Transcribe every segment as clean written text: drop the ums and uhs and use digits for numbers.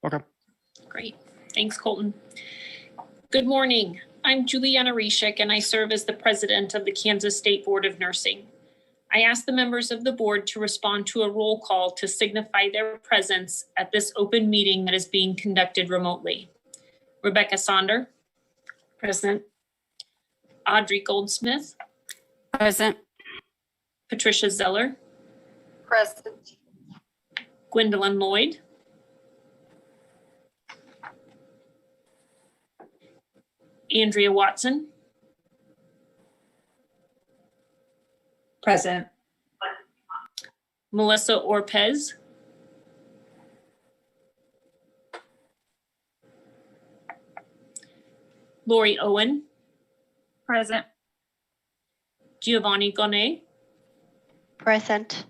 Okay. Great. Thanks, Colton. Good morning. I'm Juliana Reshik, and I serve as the president of the Kansas State Board of Nursing. I ask the members of the board to respond to a roll call to signify their presence at this open meeting that is being conducted remotely. Rebecca Sonder. Present. Audrey Goldsmith. Present. Patricia Zeller. Present. Gwendolyn Lloyd. Andrea Watson. Present. Melissa Orpez. Lori Owen. Present. Giovanni Gonnet. Present.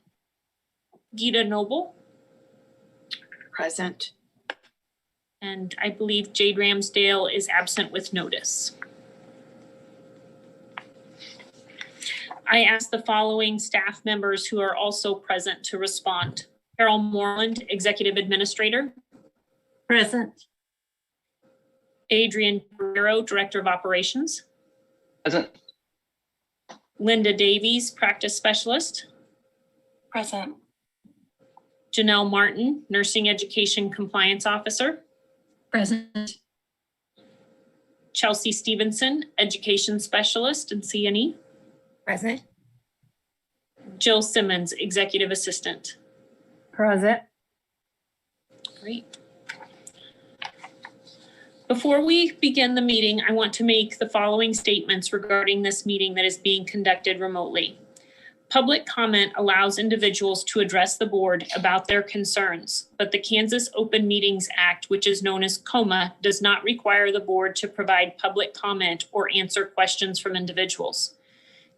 Gita Noble. Present. And I believe Jade Ramsdale is absent with notice. I ask the following staff members who are also present to respond. Carol Moreland, Executive Administrator. Present. Adrian Guerrero, Director of Operations. Present. Linda Davies, Practice Specialist. Present. Janelle Martin, Nursing Education Compliance Officer. Present. Chelsea Stevenson, Education Specialist and CNE. Present. Jill Simmons, Executive Assistant. Present. Great. Before we begin the meeting, I want to make the following statements regarding this meeting that is being conducted remotely. Public comment allows individuals to address the board about their concerns, but the Kansas Open Meetings Act, which is known as KOMA, does not require the board to provide public comment or answer questions from individuals.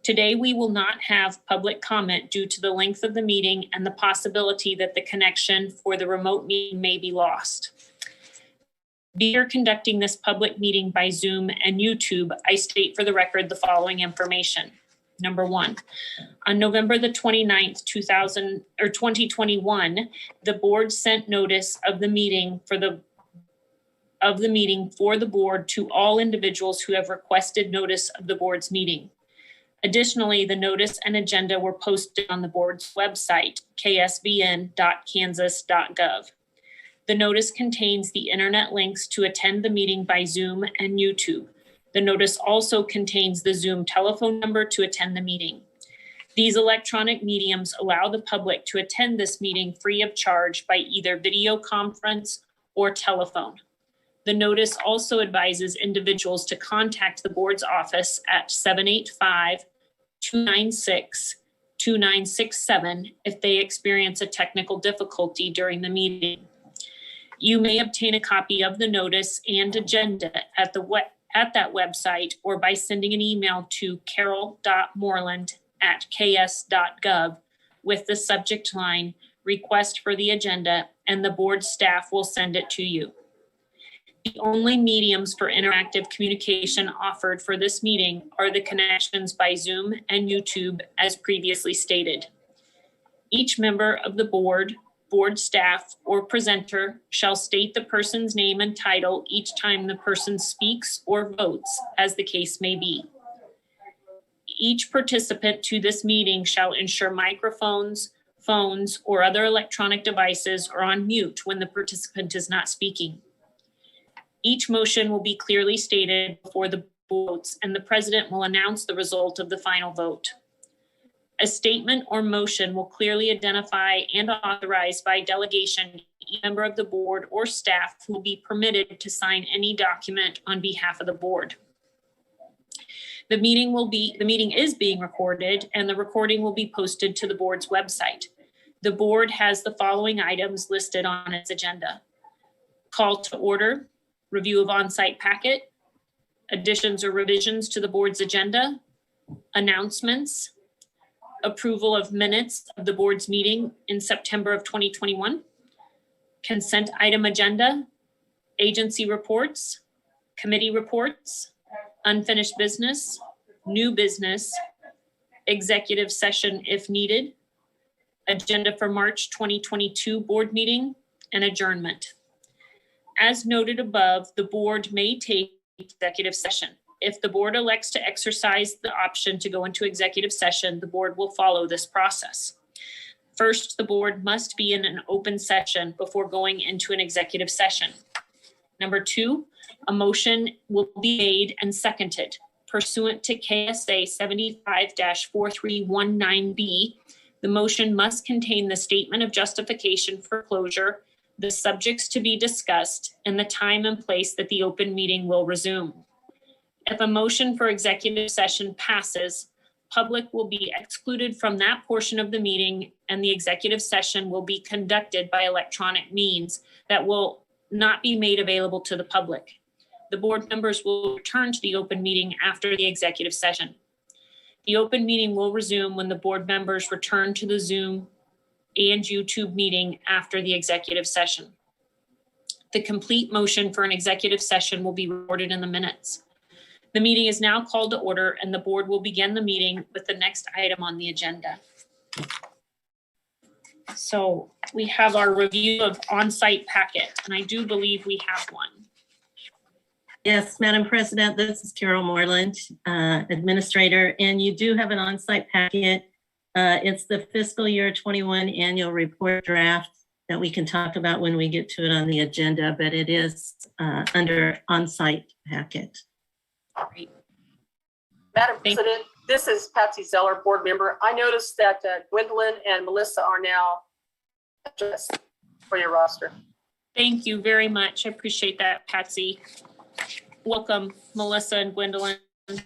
Today, we will not have public comment due to the length of the meeting and the possibility that the connection for the remote meeting may be lost. We are conducting this public meeting by Zoom and YouTube. I state for the record the following information. Number one, on November the 29th, 2021, the board sent notice of the meeting for the board to all individuals who have requested notice of the board's meeting. Additionally, the notice and agenda were posted on the board's website, ksbn.kansas.gov. The notice contains the internet links to attend the meeting by Zoom and YouTube. The notice also contains the Zoom telephone number to attend the meeting. These electronic mediums allow the public to attend this meeting free of charge by either video conference or telephone. The notice also advises individuals to contact the board's office at 785-296-2967 if they experience a technical difficulty during the meeting. You may obtain a copy of the notice and agenda at that website or by sending an email to carol.moreland@ks.gov with the subject line, request for the agenda, and the board staff will send it to you. The only mediums for interactive communication offered for this meeting are the connections by Zoom and YouTube as previously stated. Each member of the board staff, or presenter shall state the person's name and title each time the person speaks or votes, as the case may be. Each participant to this meeting shall ensure microphones, phones, or other electronic devices are on mute when the participant is not speaking. Each motion will be clearly stated before the votes, and the president will announce the result of the final vote. A statement or motion will clearly identify and authorize by delegation each member of the board or staff who will be permitted to sign any document on behalf of the board. The meeting is being recorded, and the recording will be posted to the board's website. The board has the following items listed on its agenda: call to order, review of on-site packet, additions or revisions to the board's agenda, announcements, approval of minutes of the board's meeting in September of 2021, consent item agenda, agency reports, committee reports, unfinished business, new business, executive session if needed, agenda for March 2022 board meeting, and adjournment. As noted above, the board may take executive session. If the board elects to exercise the option to go into executive session, the board will follow this process. First, the board must be in an open session before going into an executive session. Number 2, a motion will be made and seconded pursuant to KSA 75-4319B. The motion must contain the statement of justification for closure, the subjects to be discussed, and the time and place that the open meeting will resume. If a motion for executive session passes, public will be excluded from that portion of the meeting, and the executive session will be conducted by electronic means that will not be made available to the public. The board members will return to the open meeting after the executive session. The open meeting will resume when the board members return to the Zoom and YouTube meeting after the executive session. The complete motion for an executive session will be recorded in the minutes. The meeting is now called to order, and the board will begin the meeting with the next item on the agenda. So we have our review of on-site packet, and I do believe we have one. Yes, Madam President, this is Carol Moreland, Administrator, and you do have an on-site packet. It's the fiscal year 21 annual report draft that we can talk about when we get to it on the agenda, but it is under on-site packet. Great. Madam Thank President, this is Patsy Zeller, board member. I noticed that Gwendolyn and Melissa are now addressed for your roster. Thank you very much. I appreciate that, Patsy. Welcome, Melissa and Gwendolyn. Okay.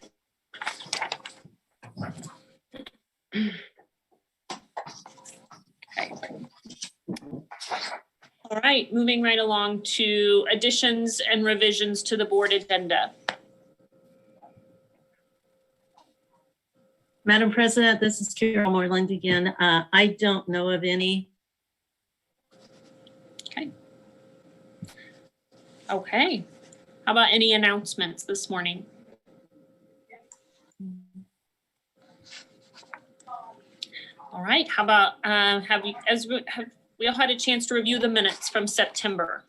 All right, moving right along to additions and revisions to the board agenda. Madam President, this is Carol Moreland again. I don't know of any. Okay. How about any announcements this morning? All right. How about have we all had a chance to review the minutes from September?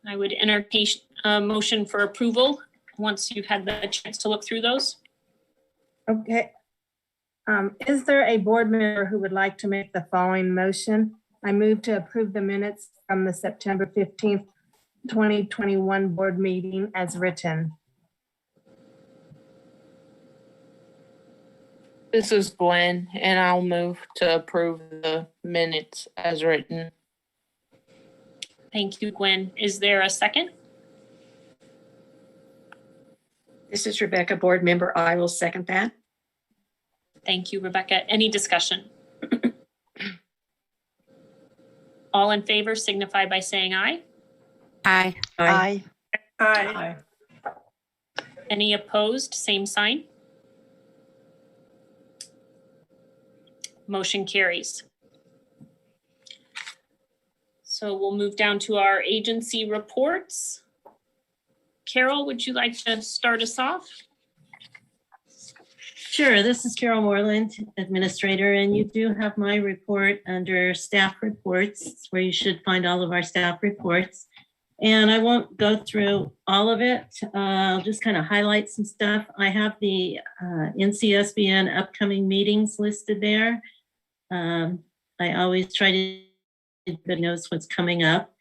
I would entertain a motion for approval once you've had the chance to look through those. Okay. Is there a board member who would like to make the following motion? I move to approve the minutes from the September 15th, 2021 board meeting as written. This is Gwen, and I'll move to approve the minutes as written. Thank you, Gwen. Is there a second? This is Rebecca, board member. I will second that. Thank you, Rebecca. Any discussion? All in favor signify by saying aye. Aye. Aye. Aye. Any opposed, same sign. Motion carries. So we'll move down to our agency reports. Carol, would you like to start us off? Sure, this is Carol Moreland, Administrator, and you do have my report under staff reports. It's where you should find all of our staff reports. And I won't go through all of it. I'll just kind of highlight some stuff. I have the NCSBN upcoming meetings listed there. I always try to get knows what's coming up.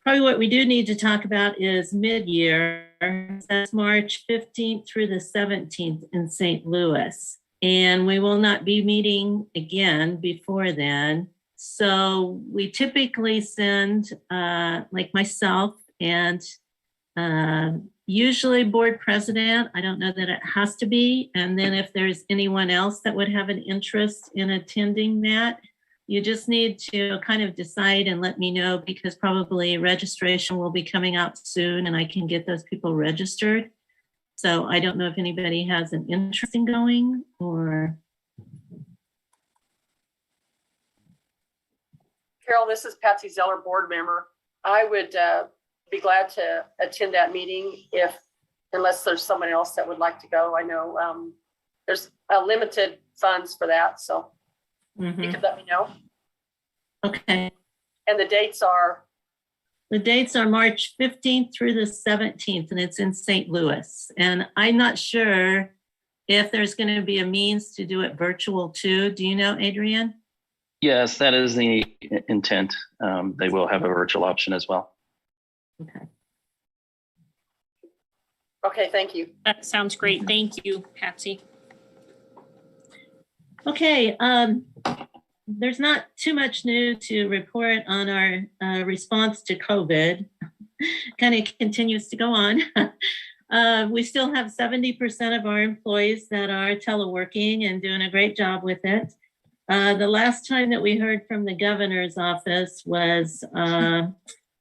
Probably what we do need to talk about is mid-year. That's March 15th through the 17th in St. Louis. And we will not be meeting again before then. So we typically send, like myself and usually board president. I don't know that it has to be. And then if there's anyone else that would have an interest in attending that, you just need to kind of decide and let me know, because probably registration will be coming out soon and I can get those people registered. So I don't know if anybody has an interest in going or. Carol, this is Patsy Zeller, board member. I would be glad to attend that meeting unless there's someone else that would like to go. I know there's limited funds for that, so you Mhm. could let me know. Okay. And the dates are, The dates are March 15th through the 17th, and it's in St. Louis. And I'm not sure if there's going to be a means to do it virtual too. Do you know, Adrienne? Yes, that is the intent. They will have a virtual option as well. Okay. okay, thank you. That sounds great. Thank you, Patsy. Okay. There's not too much new to report on our response to COVID. Kind of continues to go on. We still have 70% of our employees that are teleworking and doing a great job with it. The last time that we heard from the governor's office was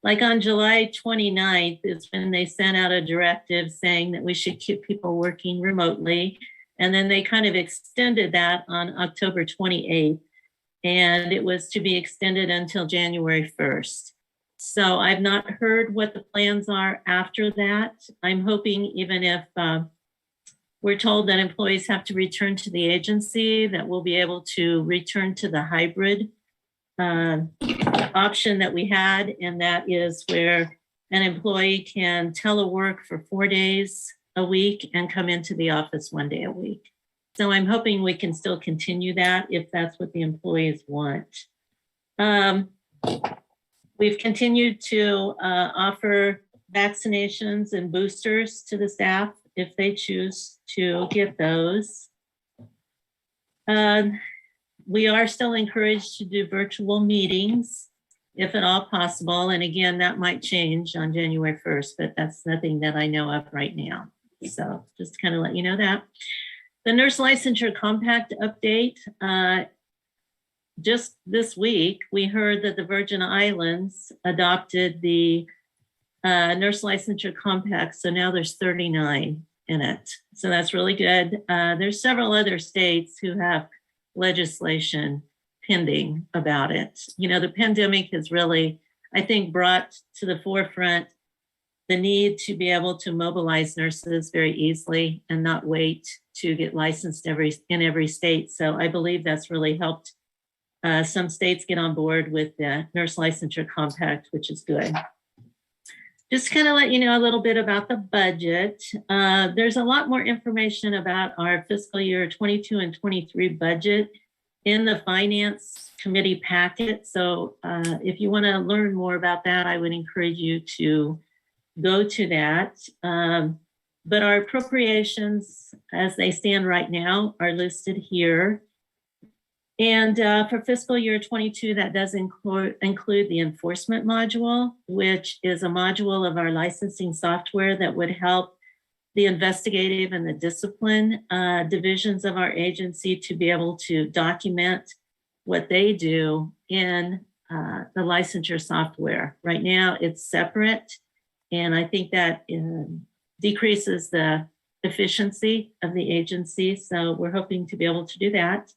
like on July 29th is when they sent out a directive saying that we should keep people working remotely. And then they kind of extended that on October 28th. And it was to be extended until January 1st. So I've not heard what the plans are after that. I'm hoping even if we're told that employees have to return to the agency, that we'll be able to return to the hybrid option that we had. And that is where an employee can telework for 4 days a week and come into the office 1 day a week. So I'm hoping we can still continue that if that's what the employees want. We've continued to offer vaccinations and boosters to the staff if they choose to get those. We are still encouraged to do virtual meetings if at all possible. And again, that might change on January 1st, but that's nothing that I know of right now. So just to kind of let you know that. The nurse licensure compact update, just this week, we heard that the Virgin Islands adopted the nurse licensure compact. So now there's 39 in it. So that's really good. There's several other states who have legislation pending about it. You know, the pandemic has really, I think, brought to the forefront the need to be able to mobilize nurses very easily and not wait to get licensed in every state. So I believe that's really helped some states get on board with the nurse licensure compact, which is good. Just kind of let you know a little bit about the budget. There's a lot more information about our fiscal year 22 and 23 budget in the finance committee packet. So if you want to learn more about that, I would encourage you to go to that. But our appropriations as they stand right now are listed here. And for fiscal year 22, that does include the enforcement module, which is a module of our licensing software that would help the investigative and the discipline divisions of our agency to be able to document what they do in the licensure software. Right now, it's separate. And I think that decreases the efficiency of the agency. So we're hoping to be able to do that.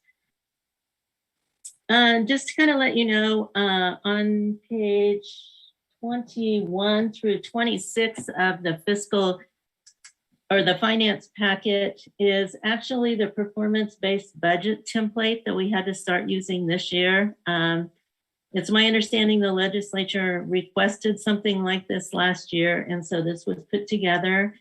Just to kind of let you know, on page 21 through 26 of the fiscal or the finance packet is actually the performance-based budget template that we had to start using this year. It's my understanding the legislature requested something like this last year. And so this was put together.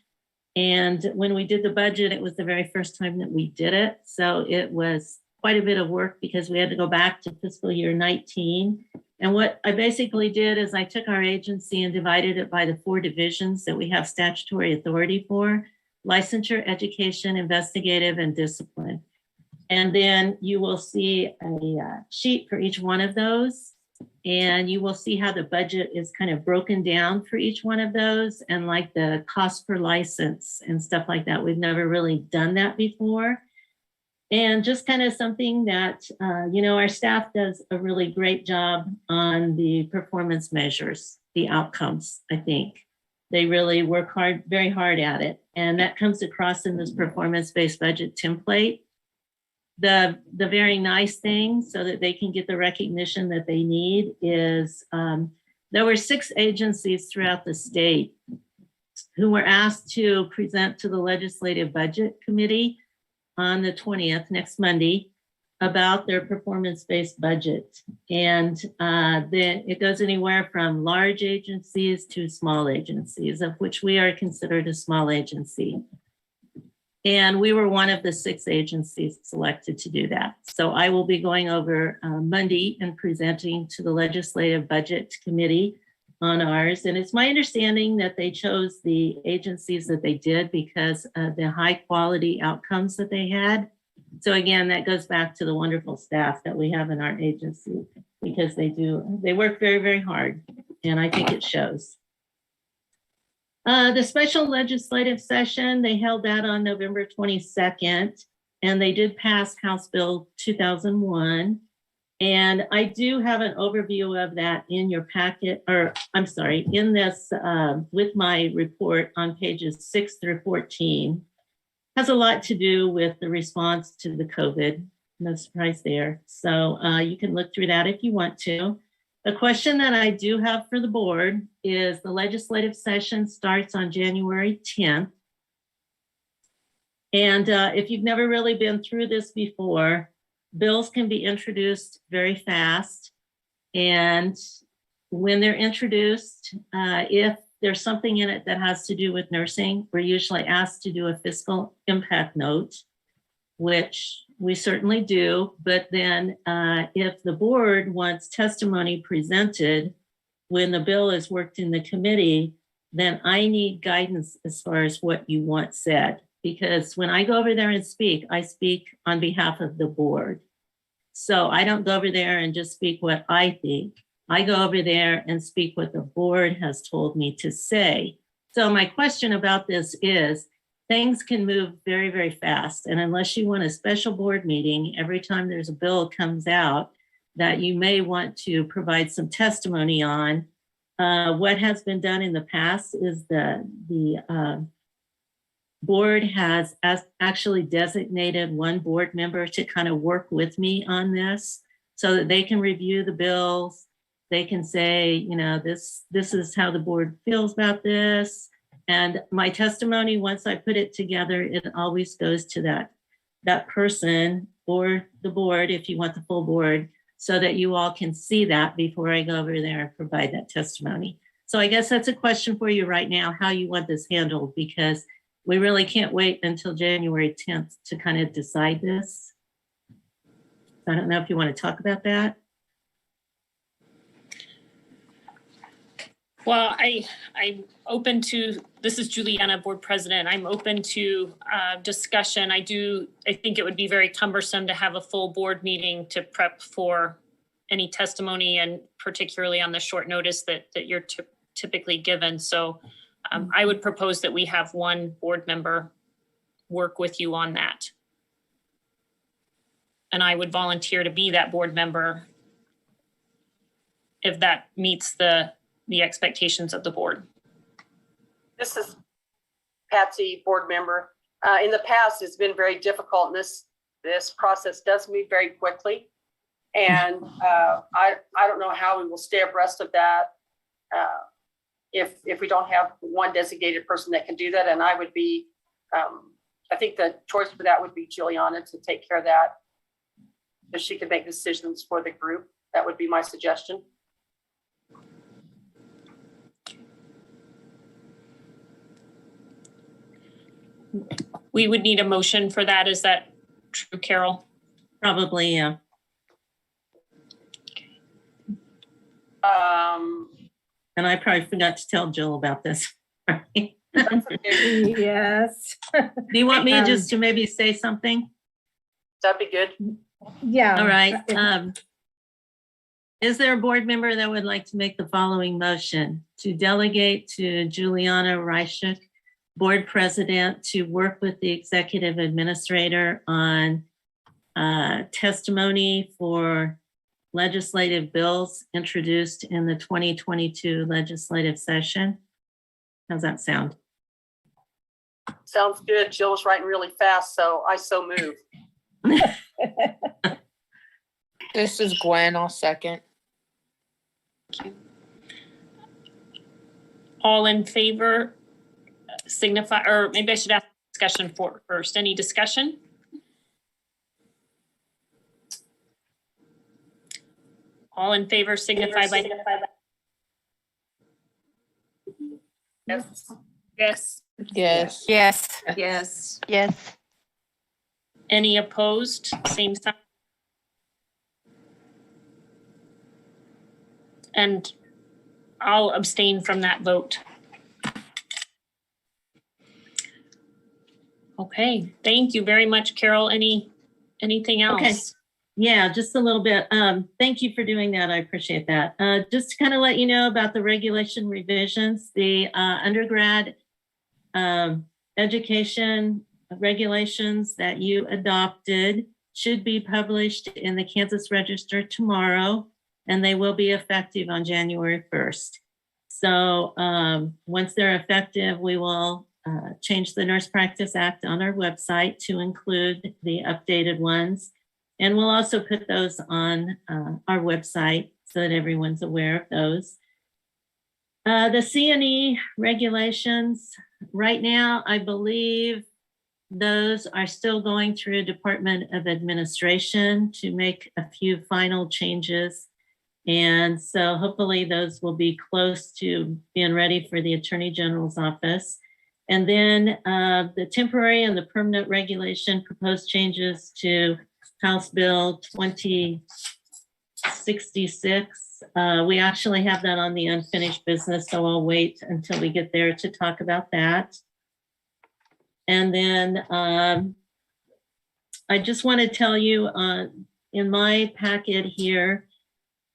And when we did the budget, it was the very first time that we did it. So it was quite a bit of work because we had to go back to fiscal year 19. And what I basically did is I took our agency and divided it by the 4 divisions that we have statutory authority for: licensure, education, investigative, and discipline. And then you will see a sheet for each one of those. And you will see how the budget is kind of broken down for each one of those, and like the cost per license and stuff like that. We've never really done that before. And just kind of something that, you know, our staff does a really great job on the performance measures, the outcomes, I think. They really work hard, very hard at it. And that comes across in this performance-based budget template. The very nice thing, so that they can get the recognition that they need, is there were 6 agencies throughout the state who were asked to present to the Legislative Budget Committee on the 20th, next Monday, about their performance-based budget. And then it goes anywhere from large agencies to small agencies, of which we are considered a small agency. And we were one of the 6 agencies selected to do that. So I will be going over Monday and presenting to the Legislative Budget Committee on ours. And it's my understanding that they chose the agencies that they did because of the high quality outcomes that they had. So again, that goes back to the wonderful staff that we have in our agency, because they work very, very hard, and I think it shows. The special legislative session, they held that on November 22nd, and they did pass House Bill 2001. And I do have an overview of that in your packet, or I'm sorry, in this with my report on pages 6 through 14. Has a lot to do with the response to the COVID, no surprise there. So you can look through that if you want to. A question that I do have for the board is the legislative session starts on January 10th. And if you've never really been through this before, bills can be introduced very fast. And when they're introduced, if there's something in it that has to do with nursing, we're usually asked to do a fiscal impact note, which we certainly do. But then if the board wants testimony presented when the bill is worked in the committee, then I need guidance as far as what you want said. Because when I go over there and speak, I speak on behalf of the board. So I don't go over there and just speak what I think. I go over there and speak what the board has told me to say. So my question about this is, things can move very, very fast. And unless you want a special board meeting, every time there's a bill comes out that you may want to provide some testimony on, what has been done in the past is the board has actually designated one board member to kind of work with me on this so that they can review the bills. They can say, you know, this is how the board feels about this. And my testimony, once I put it together, it always goes to that person or the board, if you want the full board, so that you all can see that before I go over there and provide that testimony. So I guess that's a question for you right now, how you want this handled, because we really can't wait until January 10th to kind of decide this. I don't know if you want to talk about that. Well, I'm open to, this is Juliana, board president. I'm open to discussion. I think it would be very cumbersome to have a full board meeting to prep for any testimony, and particularly on the short notice that you're typically given. So I would propose that we have one board member work with you on that. And I would volunteer to be that board member if that meets the expectations of the board. This is Patsy, board member. In the past, it's been very difficult, and this process does move very quickly. And I don't know how we will stay abreast of that if we don't have one designated person that can do that. And I would be, I think the choice for that would be Juliana to take care of that. If she could make decisions for the group, that would be my suggestion. We would need a motion for that. Is that true, Carol? Probably, yeah. And I probably forgot to tell Jill about this. Yes. Do you want me just to maybe say something? That'd be good. Yeah. All right. Is there a board member that would like to make the following motion to delegate to Juliana Reichuk, board president, to work with the executive administrator on testimony for legislative bills introduced in the 2022 legislative session? How's that sound? Sounds good. Jill's writing really fast, so I so move. This is Gwen. I'll second. All in favor signify, or maybe I should ask discussion first. Any discussion? All in favor signify by. Yes. Yes. Yes. Yes. Yes. Yes. Any opposed? Same sign. And I'll abstain from that vote. Okay, thank you very much, Carol. Anything else? Okay. Yeah, just a little bit. Thank you for doing that. I appreciate that. Just to kind of let you know about the regulation revisions, the undergrad education regulations that you adopted should be published in the Kansas Register tomorrow, and they will be effective on January 1st. So once they're effective, we will change the Nurse Practice Act on our website to include the updated ones. And we'll also put those on our website so that everyone's aware of those. The C&E regulations, right now, I believe those are still going through Department of Administration to make a few final changes. And so hopefully those will be close to being ready for the Attorney General's office. And then the temporary and the permanent regulation proposed changes to House Bill 2066. We actually have that on the unfinished business, so I'll wait until we get there to talk about that. And then I just want to tell you in my packet here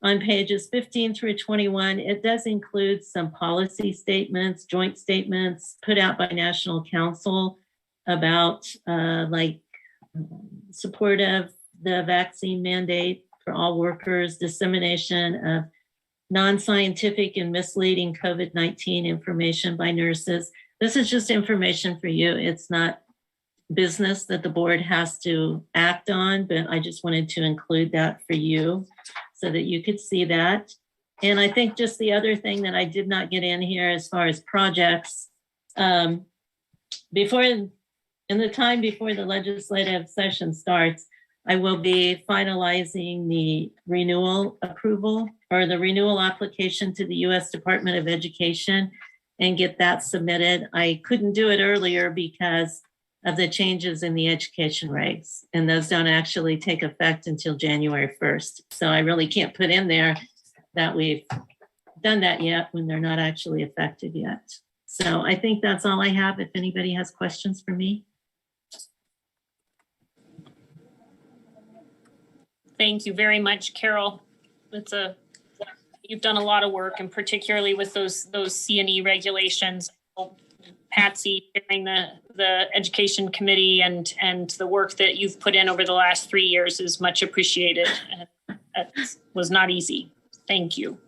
on pages 15 through 21, it does include some policy statements, joint statements put out by National Council about support of the vaccine mandate for all workers, dissemination of non-scientific and misleading COVID-19 information by nurses. This is just information for you. It's not business that the board has to act on, but I just wanted to include that for you so that you could see that. And I think just the other thing that I did not get in here as far as projects, in the time before the legislative session starts, I will be finalizing the renewal approval or the renewal application to the U.S. Department of Education and get that submitted. I couldn't do it earlier because of the changes in the education regs, and those don't actually take effect until January 1st. So I really can't put in there that we've done that yet when they're not actually effective yet. So I think that's all I have. If anybody has questions for me. Thank you very much, Carol. You've done a lot of work, and particularly with those C&E regulations. Patsy, chairing the education committee and the work that you've put in over the last 3 years is much appreciated. That was not easy. Thank you.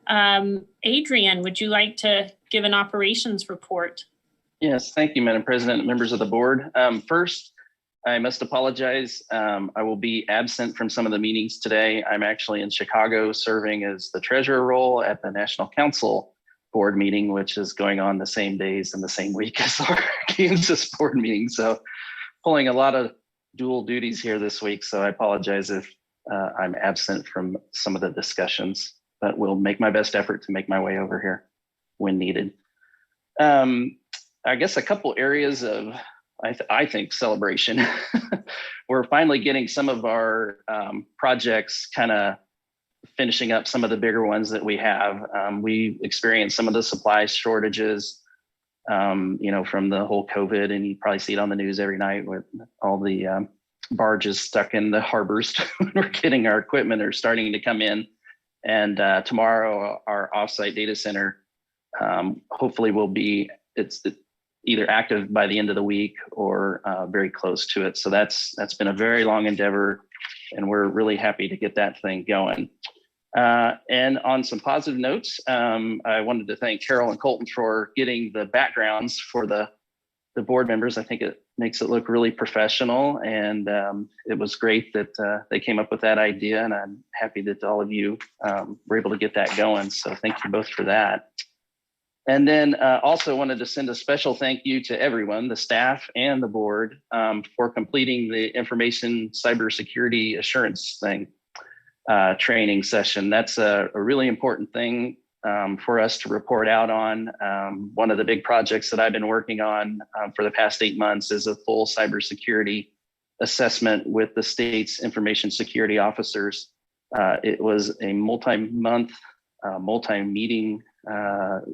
Adrian, would you like to give an operations report? Yes, thank you, Madam President, members of the board. First, I must apologize. I will be absent from some of the meetings today. I'm actually in Chicago serving as the treasurer role at the National Council board meeting, which is going on the same days and the same week as our Kansas board meeting. So pulling a lot of dual duties here this week. So I apologize if I'm absent from some of the discussions, but will make my best effort to make my way over here when needed. I guess a couple areas of, I think, celebration. We're finally getting some of our projects kind of finishing up some of the bigger ones that we have. We experienced some of the supply shortages, from the whole COVID, and you probably see it on the news every night with all the barges stuck in the harbors. We're getting our equipment are starting to come in. And tomorrow, our offsite data center hopefully will be, it's either active by the end of the week or very close to it. So that's been a very long endeavor, and we're really happy to get that thing going. And on some positive notes, I wanted to thank Carol and Colton for getting the backgrounds for the board members. I think it makes it look really professional. And it was great that they came up with that idea. And I'm happy that all of you were able to get that going. So thank you both for that. And then also wanted to send a special thank you to everyone, the staff and the board, for completing the information cybersecurity assurance training session. That's a really important thing for us to report out on. One of the big projects that I've been working on for the past 8 months is a full cybersecurity assessment with the state's information security officers. It was a multi-month, multi-meeting,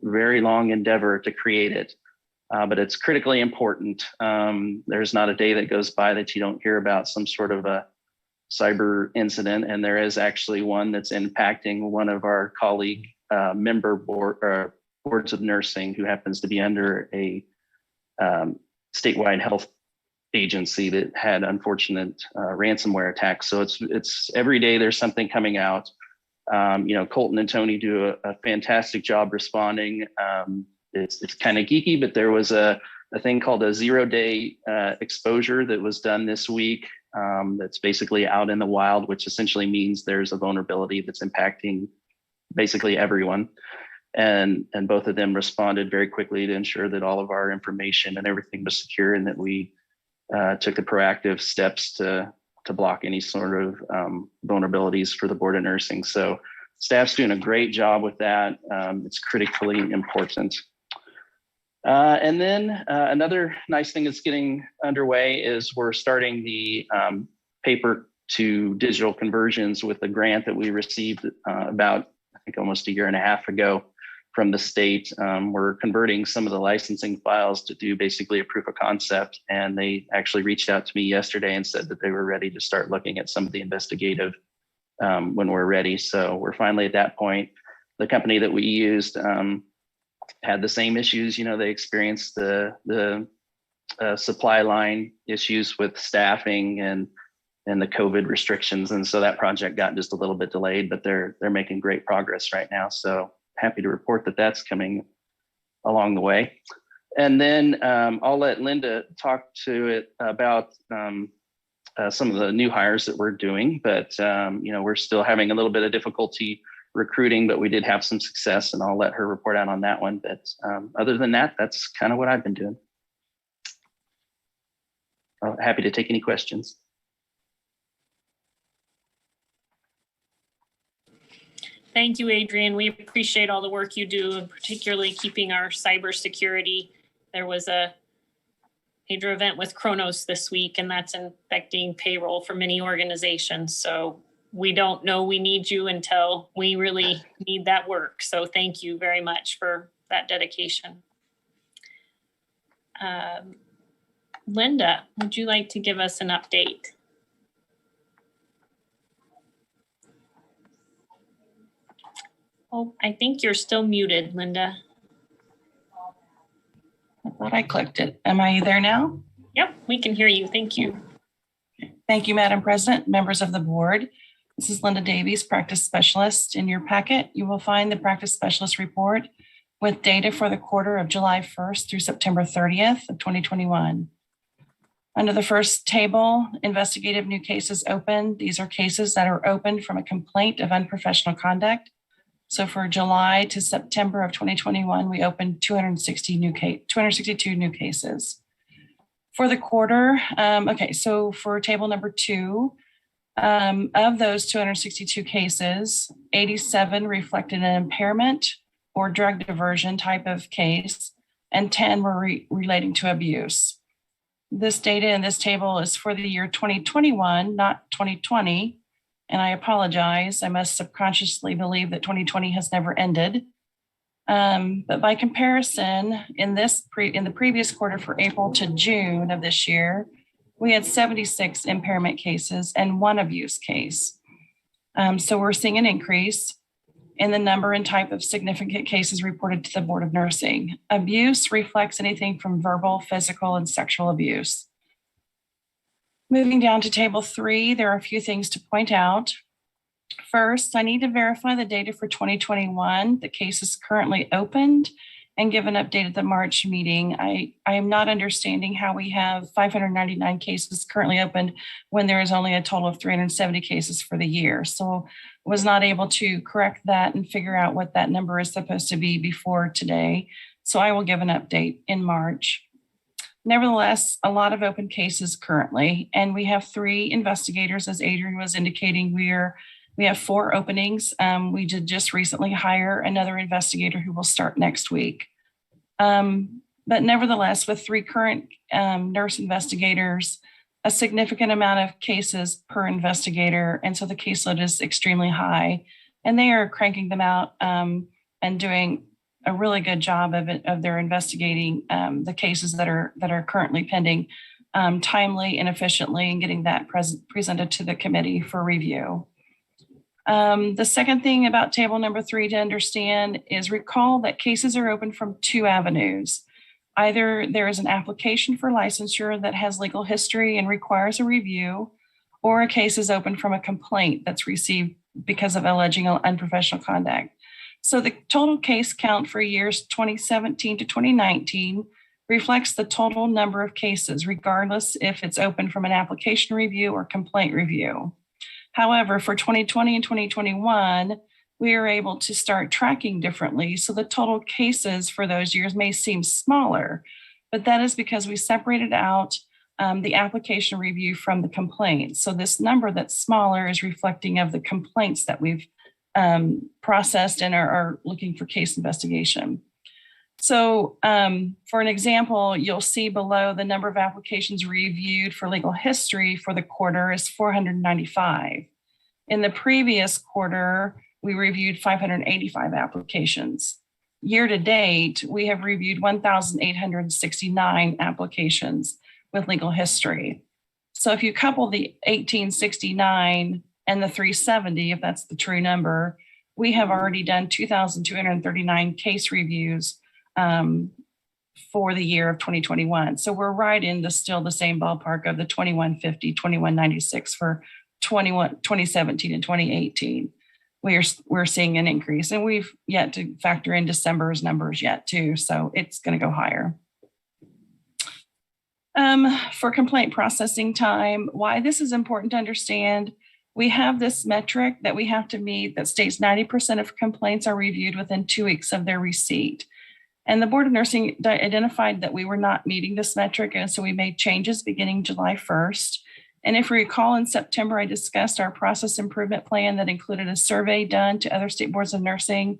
very long endeavor to create it, but it's critically important. There's not a day that goes by that you don't hear about some sort of a cyber incident, and there is actually one that's impacting one of our colleague boards of nursing who happens to be under a statewide health agency that had unfortunate ransomware attacks. So it's every day there's something coming out. Colton and Tony do a fantastic job responding. It's kind of geeky, but there was a thing called a 0-day exposure that was done this week. That's basically out in the wild, which essentially means there's a vulnerability that's impacting basically everyone. And both of them responded very quickly to ensure that all of our information and everything was secure, and that we took the proactive steps to block any sort of vulnerabilities for the Board of Nursing. So staff's doing a great job with that. It's critically important. And then another nice thing that's getting underway is we're starting the paper to digital conversions with a grant that we received about, I think, almost 1.5 years ago from the state. We're converting some of the licensing files to do basically a proof of concept. And they actually reached out to me yesterday and said that they were ready to start looking at some of the investigative when we're ready. So we're finally at that point. The company that we used had the same issues. They experienced the supply line issues with staffing and the COVID restrictions. And so that project got just a little bit delayed, but they're making great progress right now. So happy to report that that's coming along the way. And then I'll let Linda talk to it about some of the new hires that we're doing, but we're still having a little bit of difficulty recruiting, but we did have some success, and I'll let her report out on that one. But other than that, that's kind of what I've been doing. Happy to take any questions. Thank you, Adrian. We appreciate all the work you do, and particularly keeping our cybersecurity. There was a major event with Kronos this week, and that's affecting payroll for many organizations. So we don't know we need you until we really need that work. So thank you very much for that dedication. Linda, would you like to give us an update? Oh, I think you're still muted, Linda. I thought I clicked it. Am I there now? Yep, we can hear you. Thank you. Thank you, Madam President, members of the board. This is Linda Davies, practice specialist. In your packet, you will find the practice specialist report with data for the quarter of July 1st through September 30th of 2021. Under the first table, investigative new cases open. These are cases that are open from a complaint of unprofessional conduct. So for July to September of 2021, we opened 262 new cases. For the quarter, so for table number 2, of those 262 cases, 87 reflected an impairment or drug diversion type of case, and 10 were relating to abuse. This data in this table is for the year 2021, not 2020. And I apologize, I must subconsciously believe that 2020 has never ended. But by comparison, in the previous quarter for April to June of this year, we had 76 impairment cases and 1 abuse case. So we're seeing an increase in the number and type of significant cases reported to the Board of Nursing. Abuse reflects anything from verbal, physical, and sexual abuse. Moving down to table 3, there are a few things to point out. First, I need to verify the data for 2021, the cases currently opened, and give an update at the March meeting. I am not understanding how we have 599 cases currently open when there is only a total of 370 cases for the year. So was not able to correct that and figure out what that number is supposed to be before today. So I will give an update in March. Nevertheless, a lot of open cases currently, and we have 3 investigators, as Adrian was indicating. We have 4 openings. We did just recently hire another investigator who will start next week. But nevertheless, with 3 current nurse investigators, a significant amount of cases per investigator, and so the caseload is extremely high, and they are cranking them out and doing a really good job of their investigating the cases that are currently pending timely and efficiently, and getting that presented to the committee for review. The second thing about table number 3 to understand is recall that cases are open from 2 avenues. Either there is an application for licensure that has legal history and requires a review, or a case is open from a complaint that's received because of alleging unprofessional conduct. So the total case count for years 2017 to 2019 reflects the total number of cases, regardless if it's open from an application review or complaint review. However, for 2020 and 2021, we are able to start tracking differently. So the total cases for those years may seem smaller, but that is because we separated out the application review from the complaints. So this number that's smaller is reflecting of the complaints that we've processed and are looking for case investigation. So for an example, you'll see below the number of applications reviewed for legal history for the quarter is 495. In the previous quarter, we reviewed 585 applications. Year to date, we have reviewed 1,869 applications with legal history. So if you couple the 1,869 and the 370, if that's the true number, we have already done 2,239 case reviews for the year of 2021. So we're right in still the same ballpark of the 2150, 2196 for 2017 and 2018. We're seeing an increase, and we've yet to factor in December's numbers yet too. So it's going to go higher. For complaint processing time, why this is important to understand, we have this metric that we have to meet that states 90% of complaints are reviewed within 2 weeks of their receipt. And the Board of Nursing identified that we were not meeting this metric, and so we made changes beginning July 1st. And if you recall, in September, I discussed our process improvement plan that included a survey done to other state boards of nursing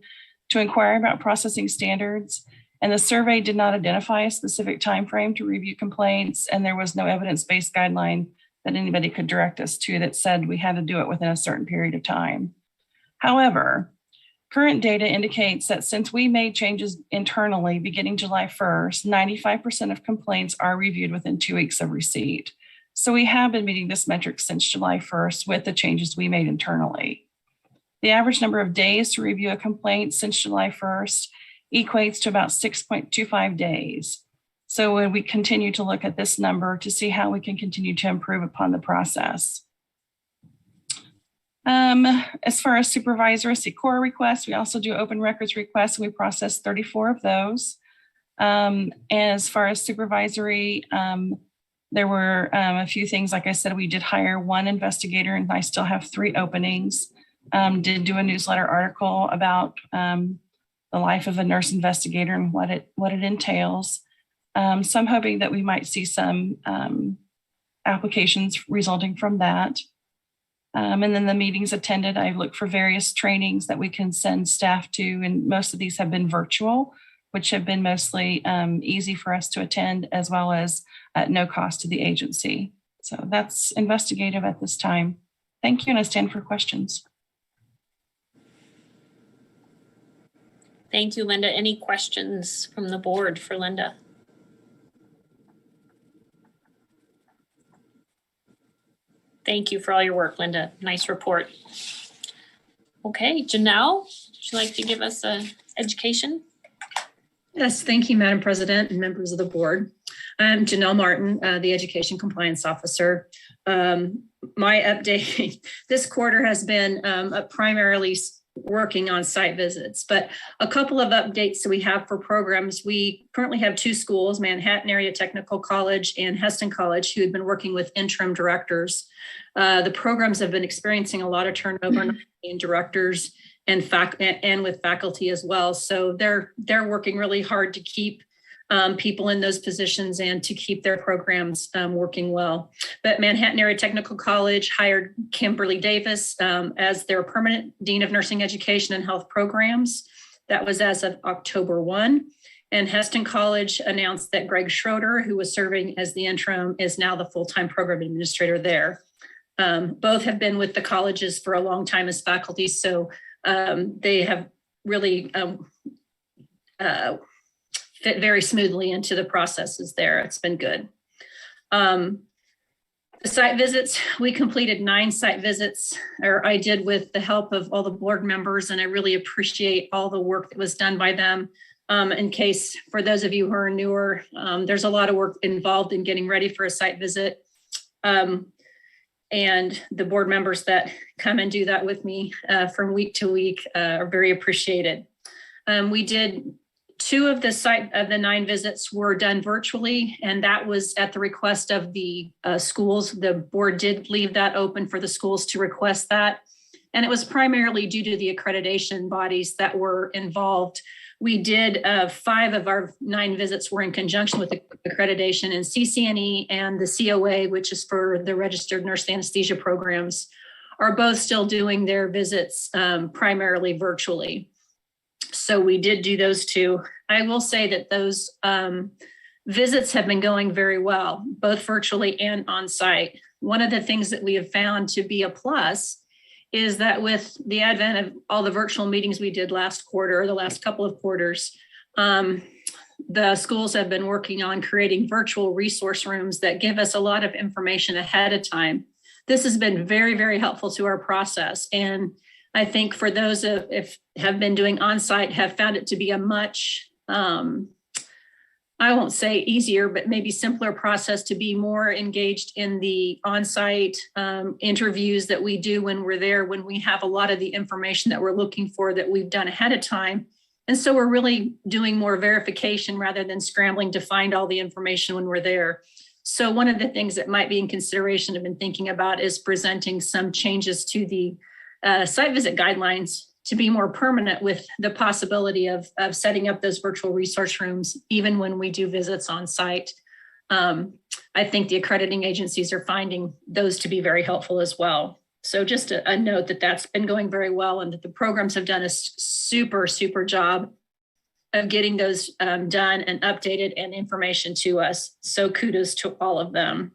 to inquire about processing standards. And the survey did not identify a specific time frame to review complaints, and there was no evidence-based guideline that anybody could direct us to that said we had to do it within a certain period of time. However, current data indicates that since we made changes internally beginning July 1st, 95% of complaints are reviewed within 2 weeks of receipt. So we have been meeting this metric since July 1st with the changes we made internally. The average number of days to review a complaint since July 1st equates to about 6.25 days. So when we continue to look at this number to see how we can continue to improve upon the process. As far as supervisory SECORA requests, we also do open records requests. We process 34 of those. As far as supervisory, there were a few things. Like I said, we did hire 1 investigator, and I still have 3 openings. Did do a newsletter article about the life of a nurse investigator and what it entails. So I'm hoping that we might see some applications resulting from that. And then the meetings attended, I look for various trainings that we can send staff to, and most of these have been virtual, which have been mostly easy for us to attend, as well as at no cost to the agency. So that's investigative at this time. Thank you, and I stand for questions. Thank you, Linda. Any questions from the board for Linda? Thank you for all your work, Linda. Nice report. Okay, Janelle, would you like to give us an education? Yes, thank you, Madam President and members of the board. I'm Janelle Martin, the Education Compliance Officer. My update this quarter has been primarily working on site visits. But a couple of updates that we have for programs. We currently have 2 schools, Manhattan Area Technical College and Heston College, who have been working with interim directors. The programs have been experiencing a lot of turnover in directors and with faculty as well. So they're working really hard to keep people in those positions and to keep their programs working well. But Manhattan Area Technical College hired Kimberly Davis as their permanent Dean of Nursing Education and Health Programs. That was as of October 1. And Heston College announced that Greg Schroeder, who was serving as the interim, is now the full-time program administrator there. Both have been with the colleges for a long time as faculty, so they have really fit very smoothly into the processes there. It's been good. The site visits, we completed 9 site visits, or I did with the help of all the board members, and I really appreciate all the work that was done by them. In case, for those of you who are newer, there's a lot of work involved in getting ready for a site visit. And the board members that come and do that with me from week to week are very appreciated. We did 2 of the 9 visits were done virtually, and that was at the request of the schools. The board did leave that open for the schools to request that. And it was primarily due to the accreditation bodies that were involved. We did 5 of our 9 visits were in conjunction with accreditation, and CCNE and the COA, which is for the registered nurse anesthesia programs, are both still doing their visits primarily virtually. So we did do those 2. I will say that those visits have been going very well, both virtually and on site. One of the things that we have found to be a plus is that with the advent of all the virtual meetings we did last quarter, the last couple of quarters, the schools have been working on creating virtual resource rooms that give us a lot of information ahead of time. This has been very, very helpful to our process. And I think for those if have been doing on-site have found it to be a much, I won't say easier, but maybe simpler process to be more engaged in the on-site interviews that we do when we're there, when we have a lot of the information that we're looking for that we've done ahead of time. And so we're really doing more verification rather than scrambling to find all the information when we're there. So one of the things that might be in consideration I've been thinking about is presenting some changes to the site visit guidelines to be more permanent, with the possibility of setting up those virtual resource rooms, even when we do visits on site. I think the accrediting agencies are finding those to be very helpful as well. So just a note that that's been going very well, and that the programs have done a super, super job of getting those done and updated and information to us. So kudos to all of them.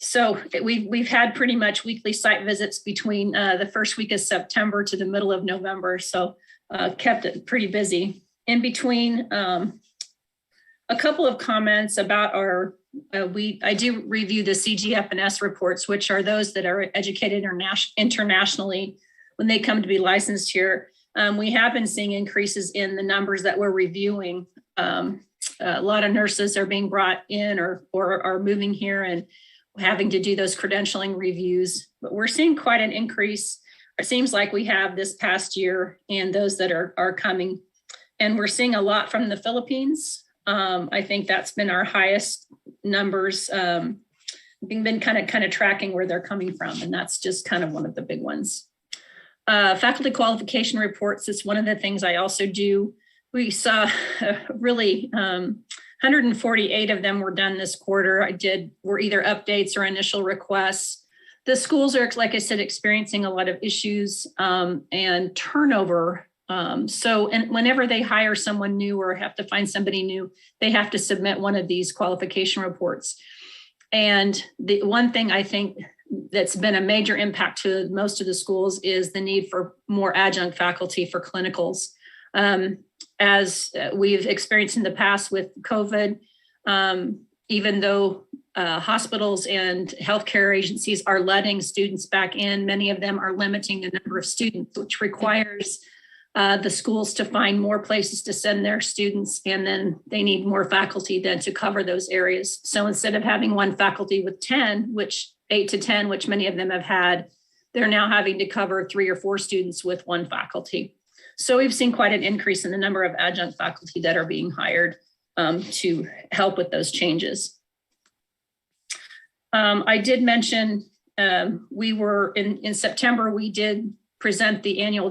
So we've had pretty much weekly site visits between the first week of September to the middle of November. So kept it pretty busy. In between, a couple of comments about our, I do review the CGF&S reports, which are those that are educated internationally when they come to be licensed here. We have been seeing increases in the numbers that we're reviewing. A lot of nurses are being brought in or are moving here and having to do those credentialing reviews, but we're seeing quite an increase. It seems like we have this past year and those that are coming, and we're seeing a lot from the Philippines. I think that's been our highest numbers. We've been kind of tracking where they're coming from, and that's just kind of one of the big ones. Faculty qualification reports is one of the things I also do. We saw really 148 of them were done this quarter. Were either updates or initial requests. The schools are, like I said, experiencing a lot of issues and turnover. And whenever they hire someone new or have to find somebody new, they have to submit one of these qualification reports. And the one thing I think that's been a major impact to most of the schools is the need for more adjunct faculty for clinicals. As we've experienced in the past with COVID, even though hospitals and healthcare agencies are letting students back in, many of them are limiting the number of students, which requires the schools to find more places to send their students, and then they need more faculty then to cover those areas. So instead of having one faculty with 8 to 10, which many of them have had, they're now having to cover 3 or 4 students with 1 faculty. So we've seen quite an increase in the number of adjunct faculty that are being hired to help with those changes. I did mention we were in September, we did present the annual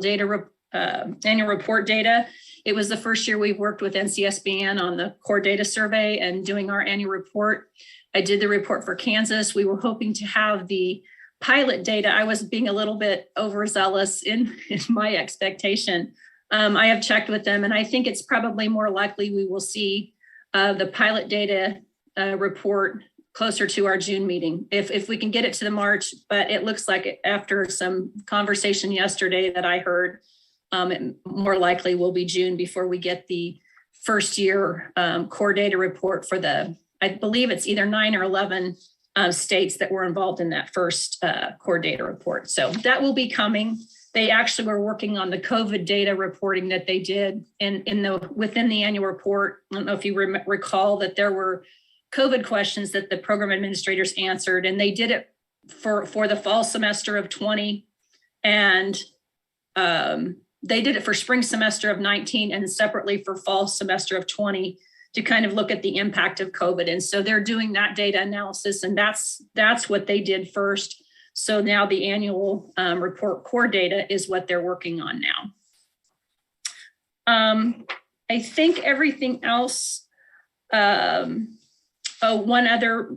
report data. It was the first year we've worked with NCSBN on the core data survey and doing our annual report. I did the report for Kansas. We were hoping to have the pilot data. I was being a little bit overzealous in my expectation. I have checked with them, and I think it's probably more likely we will see the pilot data report closer to our June meeting, if we can get it to the March. But it looks like after some conversation yesterday that I heard, it more likely will be June before we get the first year core data report for I believe it's either 9 or 11 states that were involved in that first core data report. So that will be coming. They actually were working on the COVID data reporting that they did within the annual report. I don't know if you recall that there were COVID questions that the program administrators answered, and they did it for the fall semester of 20, and they did it for spring semester of 19 and separately for fall semester of 20 to kind of look at the impact of COVID. And so they're doing that data analysis, and that's what they did first. So now the annual report core data is what they're working on now. I think everything else, one other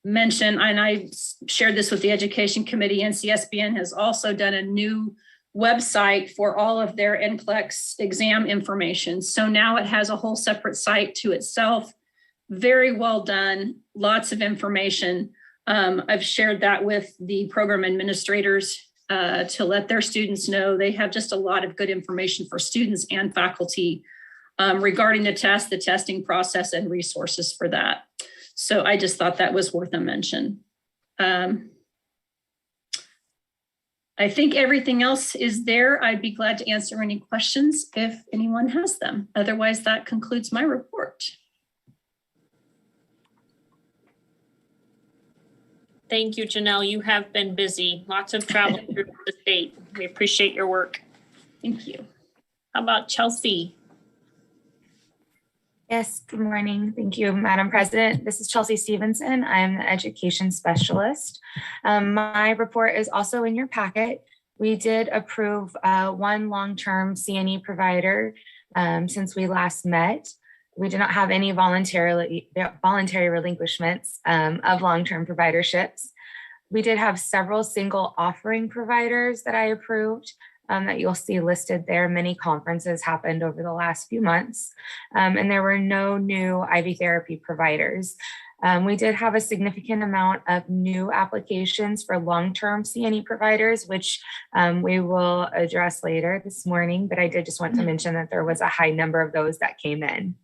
mention, and I shared this with the Education Committee, NCSBN has also done a new website for all of their NCLEX exam information. So now it has a whole separate site to itself. Very well done, lots of information. I've shared that with the program administrators to let their students know. They have just a lot of good information for students and faculty regarding the test, the testing process, and resources for that. So I just thought that was worth a mention. I think everything else is there. I'd be glad to answer any questions if anyone has them. Otherwise, that concludes my report. Thank you, Janelle. You have been busy. Lots of travel through the state. We appreciate your work. Thank you. How about Chelsea? Yes, good morning. Thank you, Madam President. This is Chelsea Stevenson. I'm the education specialist. My report is also in your packet. We did approve 1 long-term CNE provider since we last met. We did not have any voluntary relinquishments of long-term providerships. We did have several single offering providers that I approved that you'll see listed there. Many conferences happened over the last few months, and there were no new IV therapy providers. We did have a significant amount of new applications for long-term CNE providers, which we will address later this morning, but I did just want to mention that there was a high number of those that came in.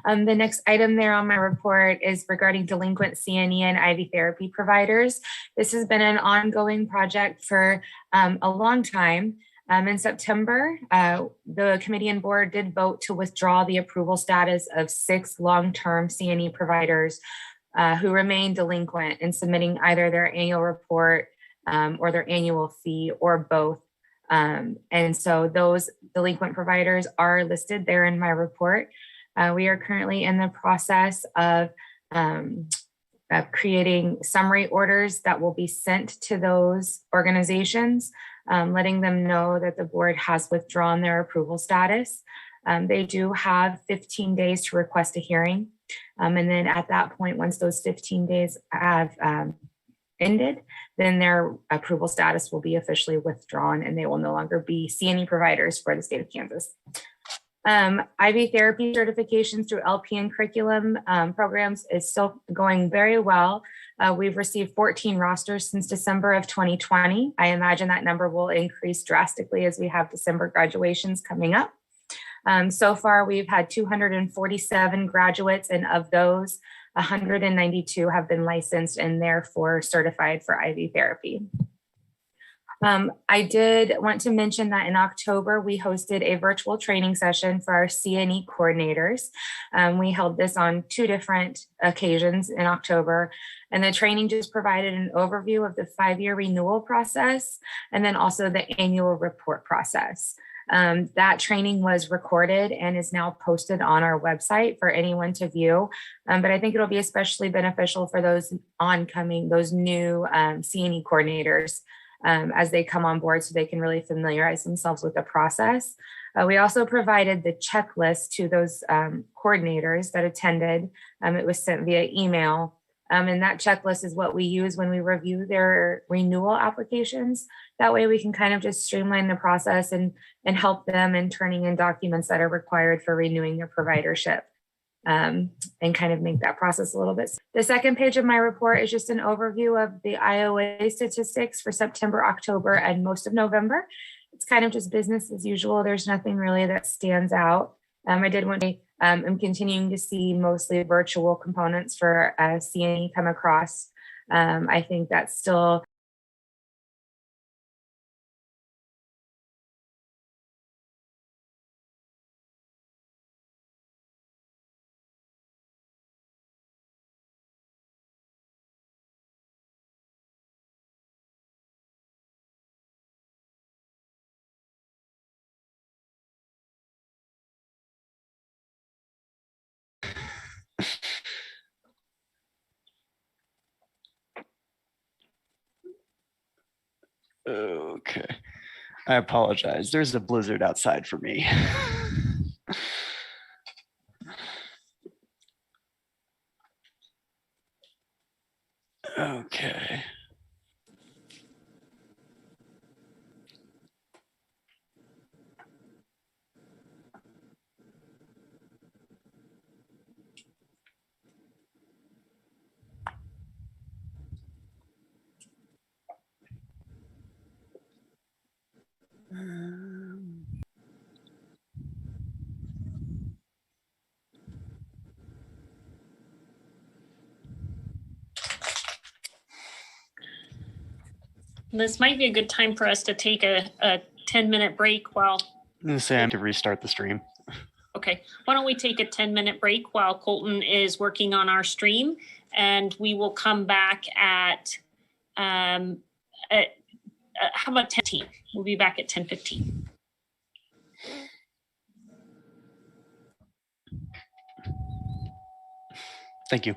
The next item there on my report is regarding delinquent CNE and IV therapy providers. This has been an ongoing project for a long time. In September, the committee and board did vote to withdraw the approval status of 6 long-term CNE providers who remain delinquent in submitting either their annual report or their annual fee or both. And so those delinquent providers are listed there in my report. We are currently in the process of creating summary orders that will be sent to those organizations, letting them know that the board has withdrawn their approval status. They do have 15 days to request a hearing. And then at that point, once those 15 days have ended, then their approval status will be officially withdrawn and they will no longer be CNE providers for the state of Kansas. IV therapy certifications through LPN curriculum programs is still going very well. We've received 14 rosters since December of 2020. I imagine that number will increase drastically as we have December graduations coming up. So far, we've had 247 graduates, and of those, 192 have been licensed and therefore certified for IV therapy. I did want to mention that in October, we hosted a virtual training session for our CNE coordinators. We held this on 2 different occasions in October, and the training just provided an overview of the 5-year renewal process and then also the annual report process. That training was recorded and is now posted on our website for anyone to view. But I think it'll be especially beneficial for those new CNE coordinators as they come on board so they can really familiarize themselves with the process. We also provided the checklist to those coordinators that attended. It was sent via email. And that checklist is what we use when we review their renewal applications. That way we can kind of just streamline the process and help them in turning in documents that are required for renewing their providership. And kind of make that process a little bit. The second page of my report is just an overview of the IOA statistics for September, October, and most of November. It's kind of just business as usual. There's nothing really that stands out. I did want to, I'm continuing to see mostly virtual components for CNE come across. I think that's still Okay. I apologize. There's a blizzard outside for me. Okay. This might be a good time for us to take a 10-minute break while, I'm gonna say I have to restart the stream. okay, why don't we take a 10-minute break while Colton is working on our stream, and we will come back at how about 10:15? We'll be back at 10:15. Thank you.